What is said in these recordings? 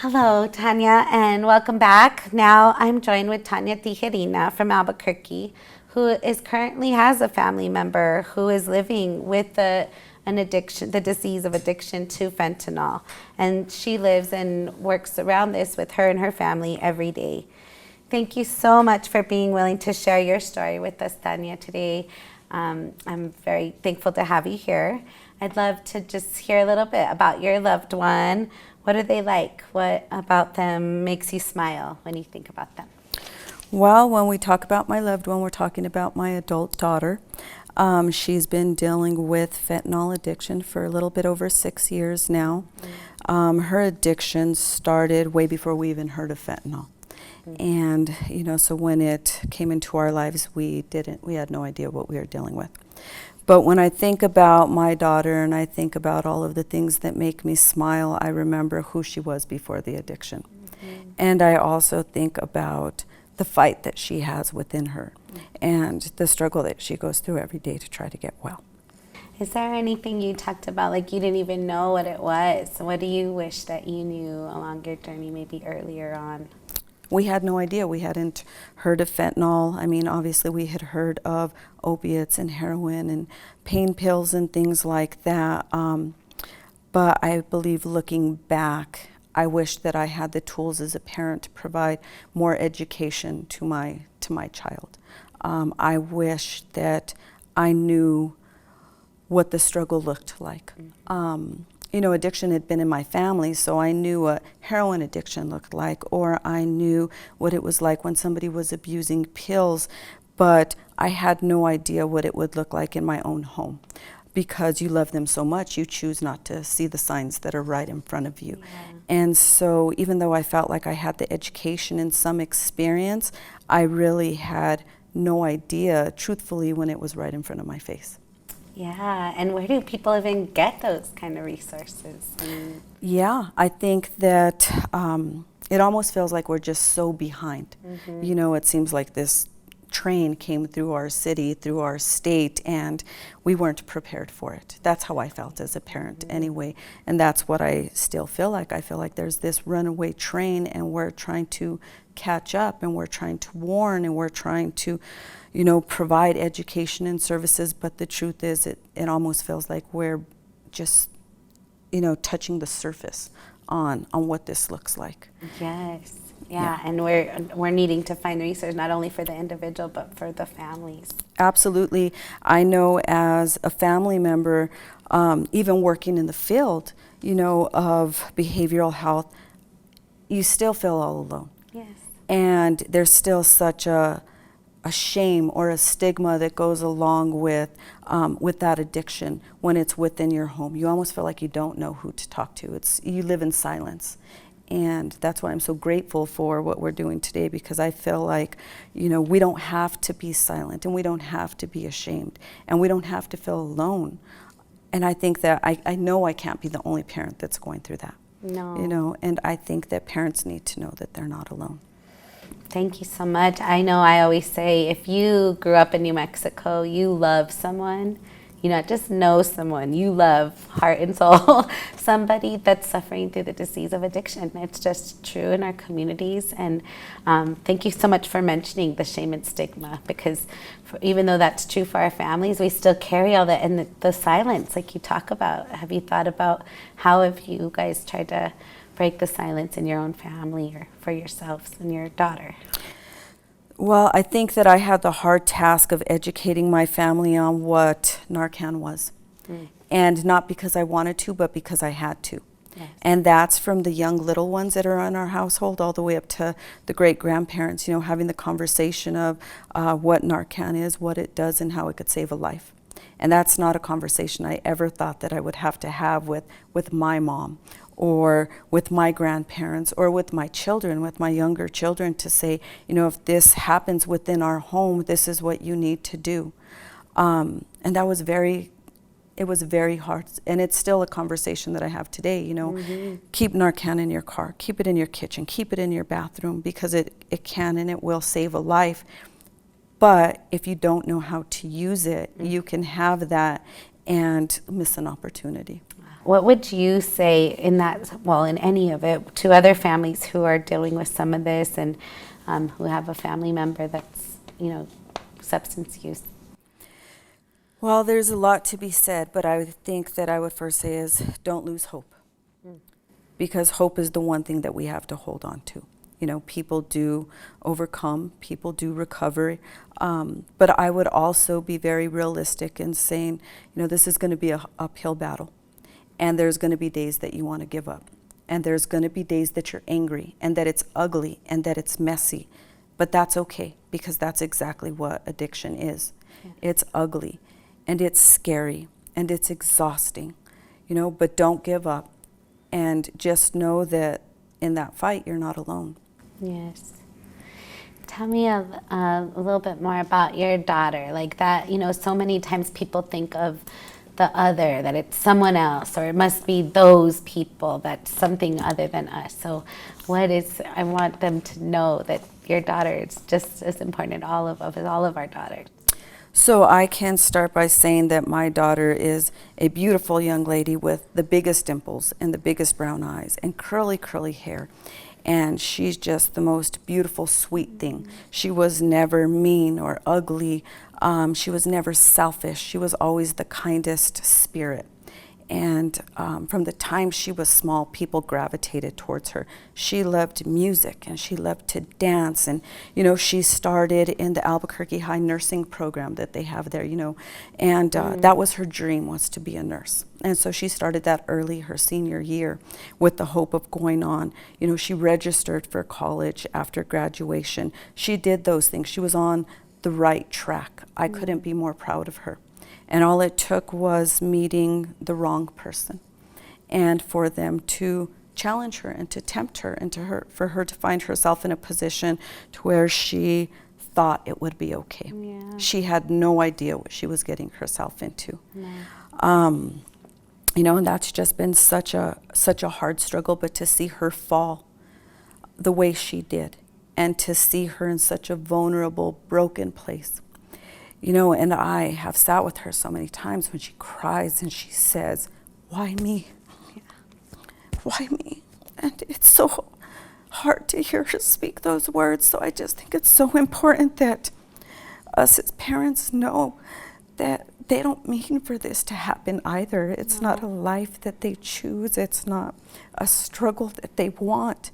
Hello, Tanya, and welcome back. Now I'm joined with Tanya Tijerina from Albuquerque, who is currently has a family member who is living with an addiction, the disease of addiction to fentanyl. And she lives and works around this with her and her family every day. Thank you so much for being willing to share your story with us, Tanya, today. I'm very thankful to have you here. I'd love to just hear a little bit about your loved one. What are they like? What about them makes you smile when you think about them? Well, when we talk about my loved one, we're talking about my adult daughter. She's been dealing with fentanyl addiction for a little bit over 6 years now. Her addiction started way before we even heard of fentanyl. And, so when it came into our lives, we had no idea what we were dealing with. But when I think about my daughter and I think about all of the things that make me smile, I remember who she was before the addiction. And I also think about the fight that she has within her and the struggle that she goes through every day to try to get well. Is there anything you talked about, like you didn't even know what it was? What do you wish that you knew along your journey, maybe earlier on? We had no idea. We hadn't heard of fentanyl. I mean, obviously we had heard of opiates and heroin and pain pills and things like that. But I believe looking back, I wish that I had the tools as a parent to provide more education to my child. I wish that I knew what the struggle looked like. Addiction had been in my family, so I knew what heroin addiction looked like, or I knew what it was like when somebody was abusing pills, but I had no idea what it would look like in my own home. Because you love them so much, you choose not to see the signs that are right in front of you. Yeah. And so even though I felt like I had the education and some experience, I really had no idea, truthfully, when it was right in front of my face. Yeah, and where do people even get those kind of resources? Yeah, I think that it almost feels like we're just so behind. It seems like this train came through our city, through our state, and we weren't prepared for it. That's how I felt as a parent anyway, and that's what I still feel like. I feel like there's this runaway train and we're trying to catch up and we're trying to warn and we're trying to provide education and services, but the truth is it almost feels like we're just touching the surface on what this looks like. Yes. Yeah, and we're needing to find research not only for the individual but for the families. Absolutely. I know as a family member, even working in the field, of behavioral health, you still feel all alone. Yes. And there's still such a shame or a stigma that goes along with that addiction when it's within your home. You almost feel like you don't know who to talk to. You live in silence. And that's why I'm so grateful for what we're doing today, because I feel like, we don't have to be silent and we don't have to be ashamed and we don't have to feel alone. And I think that I know I can't be the only parent that's going through that. No. And I think that parents need to know that they're not alone. Thank you so much. I know I always say if you grew up in New Mexico, you love someone, not just know someone, you love heart and soul somebody that's suffering through the disease of addiction. It's just true in our communities. And thank you so much for mentioning the shame and stigma, because even though that's true for our families, we still carry all that and the silence like you talk about. Have you thought about how have you guys tried to break the silence in your own family or for yourselves and your daughter? Well, I think that I had the hard task of educating my family on what Narcan was. And not because I wanted to, but because I had to. Yes. And that's from the young little ones that are in our household all the way up to the great-grandparents, having the conversation of what Narcan is, what it does, and how it could save a life. And that's not a conversation I ever thought that I would have to have with my mom or with my grandparents or with my children, with my younger children, to say, if this happens within our home, this is what you need to do. And that was it was very hard. And it's still a conversation that I have today, keep Narcan in your car, keep it in your kitchen, keep it in your bathroom, because it can and it will save a life. But if you don't know how to use it, you can have that and miss an opportunity. what would you say in that, well, in any of it, to other families who are dealing with some of this and who have a family member that's, substance use? Well, there's a lot to be said, but I would think that I would first say is don't lose hope. Because hope is the one thing that we have to hold on to. People do overcome, people do recover, but I would also be very realistic in saying, this is going to be an uphill battle, and there's going to be days that you want to give up, and there's going to be days that you're angry, and that it's ugly, and that it's messy, but that's okay, because that's exactly what addiction is. Yeah. It's ugly, and it's scary, and it's exhausting, but don't give up, and just know that in that fight, you're not alone. Yes. Tell me a little bit more about your daughter. Like that, so many times people think of the other, that it's someone else, or it must be those people, that's something other than us. So I want them to know that your daughter is just as important as all of our daughters. So I can start by saying that my daughter is a beautiful young lady with the biggest dimples and the biggest brown eyes and curly, curly hair. And she's just the most beautiful, sweet thing. She was never mean or ugly. She was never selfish. She was always the kindest spirit. And from the time she was small, people gravitated towards her. She loved music and she loved to dance. And, she started in the Albuquerque High nursing program that they have there, and that was her dream, was to be a nurse. And so she started that early, her senior year, with the hope of going on. She registered for college after graduation. She did those things. She was on the right track. I couldn't be more proud of her. And all it took was meeting the wrong person, and for them to challenge her and to tempt her and for her to find herself in a position to where she thought it would be okay. Yeah. She had no idea what she was getting herself into. No. And that's just been such a hard struggle, but to see her fall the way she did, and to see her in such a vulnerable, broken place. And I have sat with her so many times when she cries and she says, "Why me? Why me?" And it's so hard to hear her speak those words. So I just think it's so important that us as parents know that they don't mean for this to happen either. It's not a life that they choose. It's not a struggle that they want.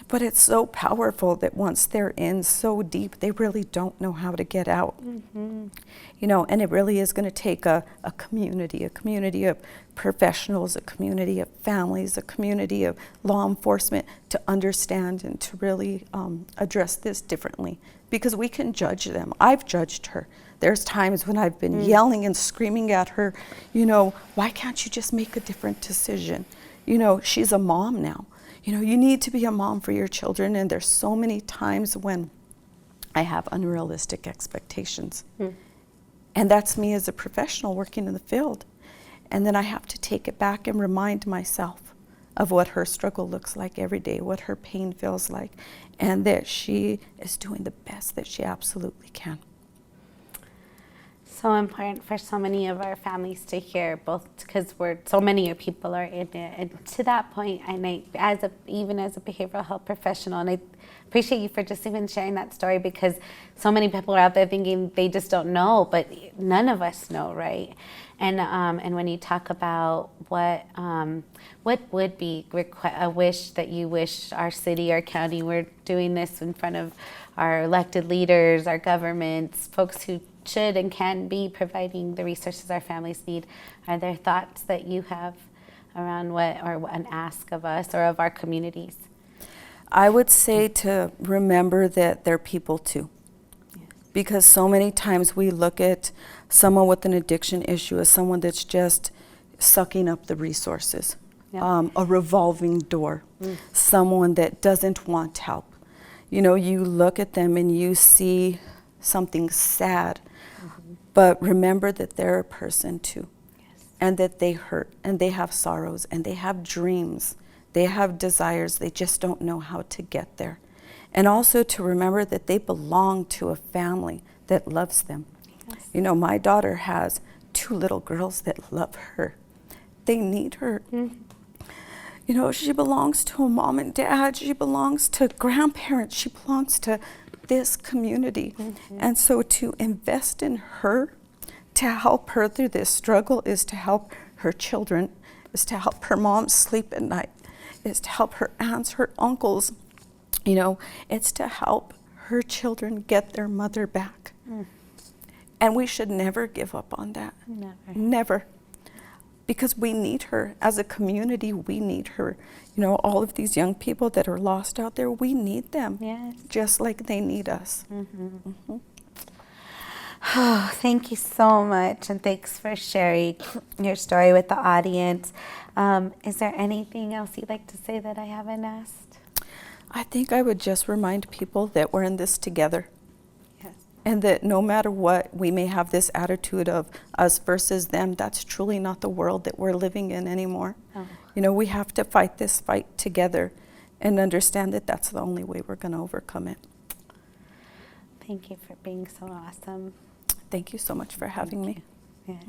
But it's so powerful that once they're in so deep, they really don't know how to get out. Mm-hmm. And it really is going to take a community of professionals, a community of families, a community of law enforcement to understand and to really address this differently. Because we can judge them. I've judged her. There's times when I've been yelling and screaming at her, why can't you just make a different decision? She's a mom now. You need to be a mom for your children, and there's so many times when I have unrealistic expectations. And that's me as a professional working in the field. And then I have to take it back and remind myself of what her struggle looks like every day, what her pain feels like, and that she is doing the best that she absolutely can. So important for so many of our families to hear, both because so many people are in it, and to that point, even as a behavioral health professional, and I appreciate you for just even sharing that story, because so many people are out there thinking they just don't know, but none of us know, right? And when you talk about what would be a wish that you wish our city or county were doing this in front of our elected leaders, our governments, folks who should and can be providing the resources our families need. Are there thoughts that you have around an ask of us or of our communities? I would say to remember that they're people too. Yes. Because so many times we look at someone with an addiction issue as someone that's just sucking up the resources, a revolving door, someone that doesn't want help. You look at them and you see something sad, but remember that they're a person too. Yes. And that they hurt and they have sorrows and they have dreams, they have desires, they just don't know how to get there. And also to remember that they belong to a family that loves them. Yes. My daughter has 2 little girls that love her. They need her. You know, she belongs to a mom and dad. She belongs to grandparents. She belongs to this community. And so to invest in her, to help her through this struggle, is to help her children, is to help her mom sleep at night, is to help her aunts, her uncles. You know, it's to help her children get their mother back. And we should never give up on that. Never. Never. Because we need her. As a community, we need her. You know, all of these young people that are lost out there, we need them. Yes. Just like they need us. Oh, thank you so much, and thanks for sharing your story with the audience. Is there anything else you'd like to say that I haven't asked? I think I would just remind people that we're in this together. Yes. And that no matter what, we may have this attitude of us versus them. That's truly not the world that we're living in anymore. Oh. You know, we have to fight this fight together and understand that that's the only way we're going to overcome it. Thank you for being so awesome. Thank you so much for having me. Yes.